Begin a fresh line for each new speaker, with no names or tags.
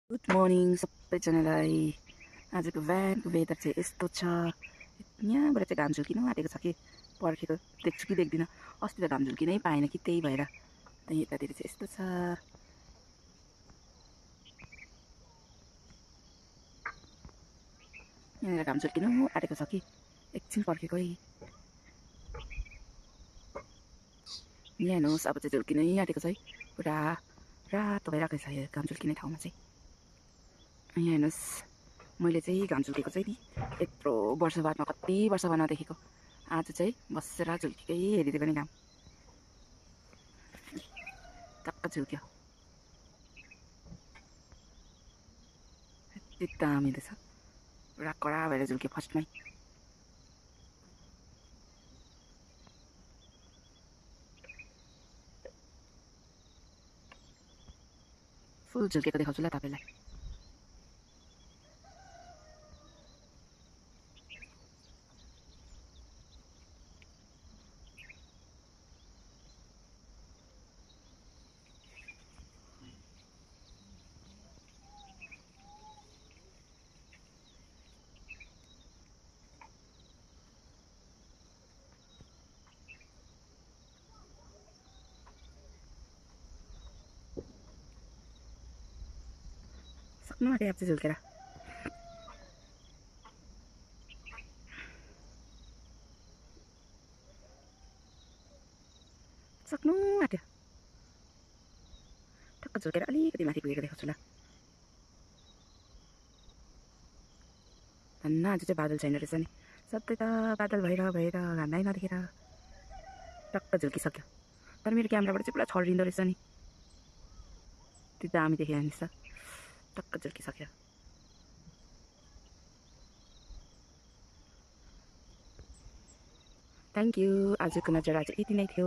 Good morning सबैजनालाई। आजको बिहानको वेदर चाहिँ यस्तो छ। यहाँबाट चाहिँ घाम झुल्किनु आँटेको छ कि पर्खेको देख्छु कि देख्दिनँ। अस्ति त घाम झुल्किनै पाएन कि त्यही भएर यतातिर चाहिँ यस्तो छ। यहाँनिर घाम झुल्किनु आँटेको छ कि एकछिन पर्खेको है। यहाँ हेर्नुहोस् अब चाहिँ झुल्किनै आँटेको छ है। पुरा रातो भइरहेको छ यो घाम झुल्किने ठाउँमा चाहिँ। यहाँ हेर्नुहोस् मैले चाहिँ घाम झुल्केको चाहिँ नि यत्रो वर्ष बादमा कति वर्ष बाद नदेखेको। आज चाहिँ बसेर झुल्केकै हेरिदिएको नि घाम टक्क झुल्क्यो। यति दामी रहेछ, पुरा कडा भएर झुल्क्यो फर्स्टमै। फुल झुल्केको देखाउँछु ल तपाईँलाई। सक्नु आँट्यो अब चाहिँ झुल्केर। सक्नु आँट्यो टक्क झुल्केर अलिकति माथि पुगेको देखाउँछु ल। धन्न आज चाहिँ बादल छैन रहेछ नि। सधैँ त बादल भएर घामै नदेखेर टक्क झुल्किसक्यो। तर मेरो क्यामेराबाट चाहिँ पुरा छरिँदो रहेछ नि। त्यो दामी देखेर नि टक्क झुल्किसक्यो। Thank you. आजको नजर आज यति नै थियो।